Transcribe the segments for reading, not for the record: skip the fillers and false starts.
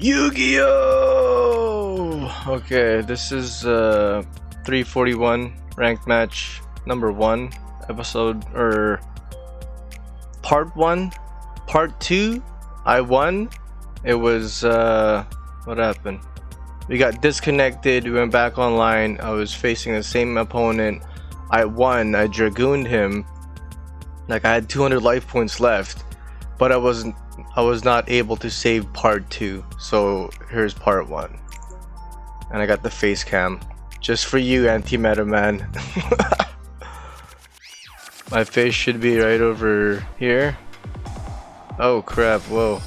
Yugioh! Okay, this is 341 ranked match number 1 episode, or part 1. Part 2 I won. It was what happened? We got disconnected, we went back online. I was facing the same opponent. I won. I dragooned him. Like, I had 200 life points left, but I was not able to save part 2. So here's part 1. And I got the face cam just for you, anti-meta man. My face should be right over here. Oh crap, whoa.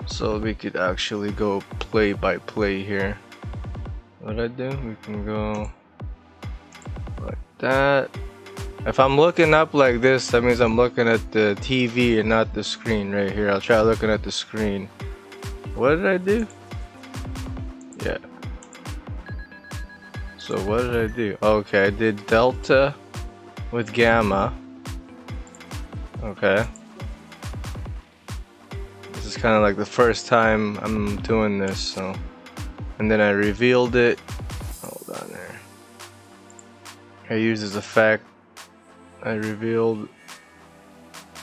So we could actually go play by play here. What I do? We can go like that. If I'm looking up like this, that means I'm looking at the TV and not the screen right here. I'll try looking at the screen. What did I do? Yeah. So what did I do? Okay, I did delta with gamma. Okay. This is kind of like the first time I'm doing this, so. And then I revealed it. Hold on there. I used this effect. I revealed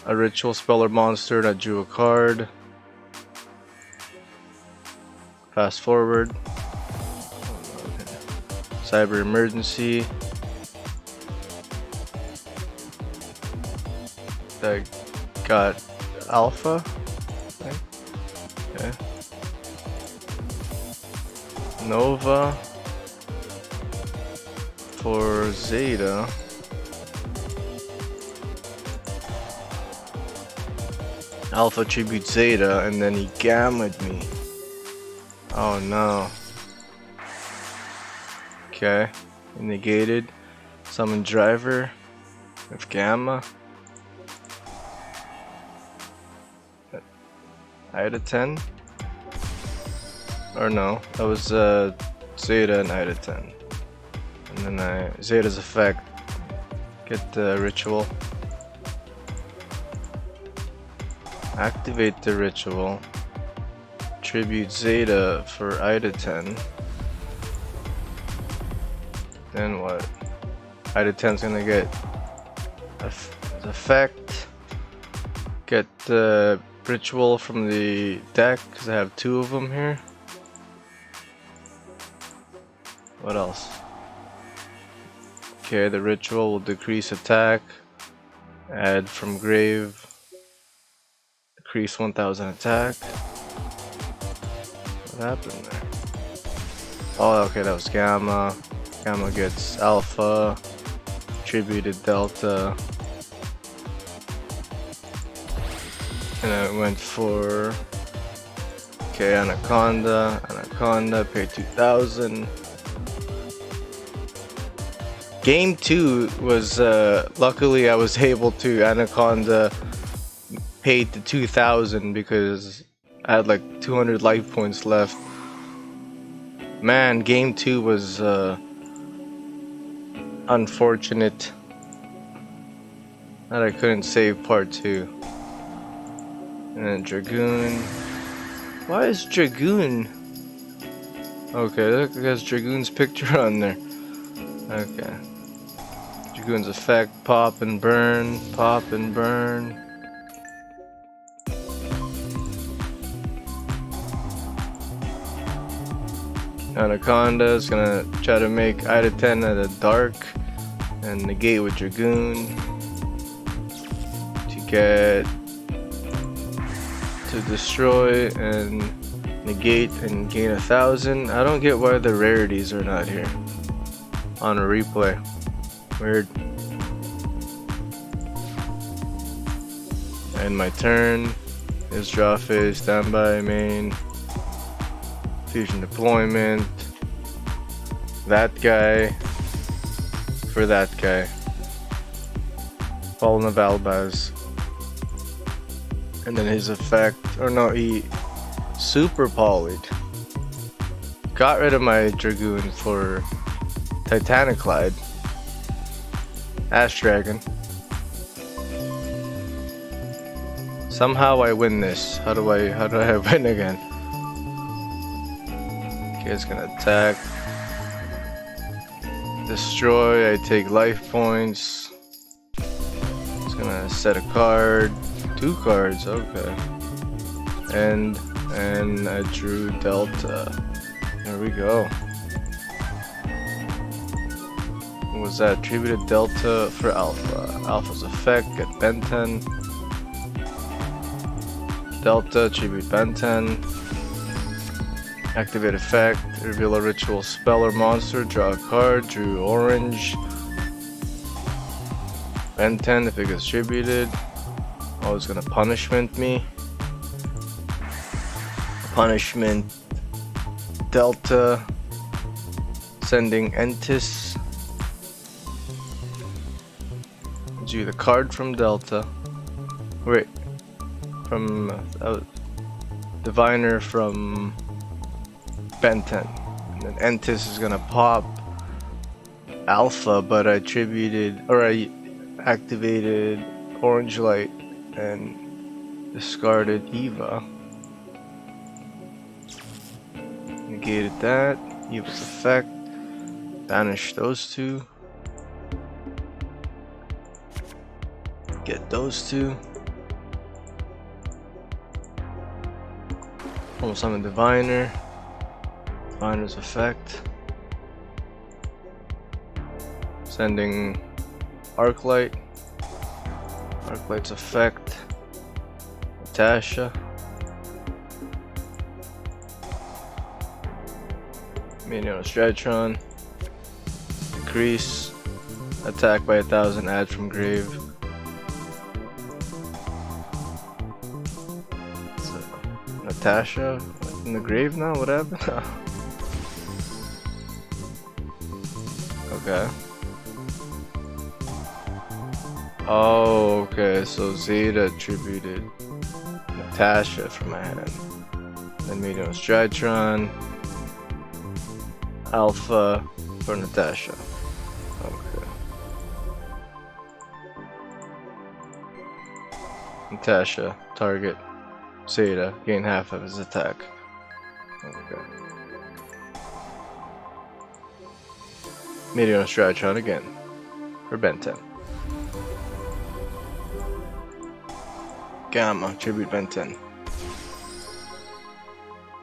a ritual spell or monster and I drew a card. Fast forward. Cyber emergency. I got alpha. Okay. Nova for Zeta. Alpha tribute Zeta, and then he gammaed me. Oh no. Okay, negated. Summon driver with gamma. I had a 10. Or no, that was Zeta and I had a 10. And then Zeta's effect. Get the ritual. Activate the ritual. Tribute Zeta for Ida 10. Then what? Ida 10's gonna get effect. Get the ritual from the deck because I have 2 of them here. What else? Okay, the ritual will decrease attack. Add from grave. Increase 1000 attack. What happened there? Oh, okay, that was gamma. Gamma gets alpha. Tributed delta. And I went for. Okay, Anaconda. Anaconda, pay 2000. Game 2 was, luckily I was able to Anaconda. Paid the 2000 because I had like 200 life points left. Man, game 2 was unfortunate that I couldn't save part 2. And then Dragoon. Why is Dragoon? Okay, look, it has Dragoon's picture on there. Okay. Dragoon's effect, pop and burn, pop and burn. Anaconda is gonna try to make Ida 10 at a dark and negate with Dragoon to get to destroy and negate and gain 1000. I don't get why the rarities are not here on a replay. Weird. And my turn is draw phase, standby, main. Fusion deployment, that guy for that guy. Fallen of Albaz. And then his effect, or no, he super polyed. Got rid of my Dragoon for Titaniclide. Ash Dragon. Somehow I win this. How do I win again? Okay, it's gonna attack. Destroy, I take life points. It's gonna set a card. 2 cards, okay. And I drew Delta. There we go. What was that? Attributed Delta for Alpha. Alpha's effect, get Ben 10. Delta, attribute Ben 10. Activate effect, reveal a ritual spell or monster, draw a card, drew orange. Ben 10 if it gets attributed. Oh, it's gonna punishment me. Punishment Delta, sending NEXUS. Drew the card from Delta. Wait, from Diviner from Ben 10. And then NEXUS is gonna pop Alpha, but I attributed or I activated Orange Light and discarded Eva. Negated that. Eva's effect. Banish those 2. Get those 2. Almost summon Diviner. Diviner's effect. Sending Arclight. Arclight's effect. Natasha. Minion Drytron. Increase. Attack by 1000, add from grave. So, Natasha in the grave now? What happened? Okay. Oh, okay. So Zeta attributed Natasha from my hand. Then Minion Drytron. Alpha for Natasha. Okay. Natasha, target, Zeta, gain half of his attack. Okay. Meteor Drytron again for Ben 10. Gamma, tribute Ben 10.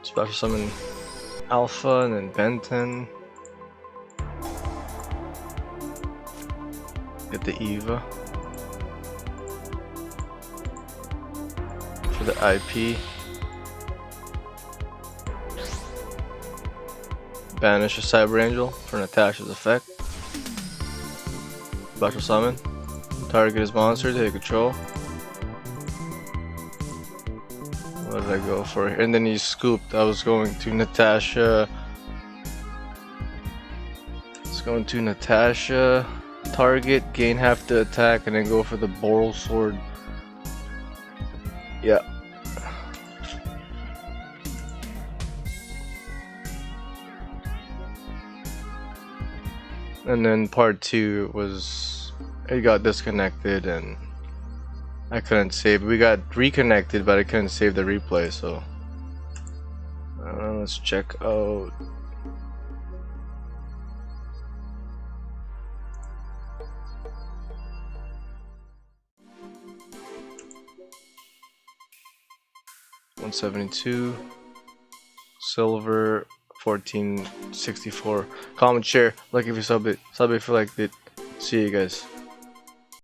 Special summon Alpha and then Ben 10. Get the Eva for the IP. Banish a Cyber Angel for Natasha's effect. Special summon. Target is monster, take control. What did I go for? And then he scooped. I was going to Natasha. It's going to Natasha. Target, gain half the attack, and then go for the Boral Sword. Yeah. And then part 2 was it got disconnected and I couldn't save. We got reconnected, but I couldn't save the replay. So let's check out. $172 silver. 1464. Comment, share, like if you sub it if you liked it. See you guys.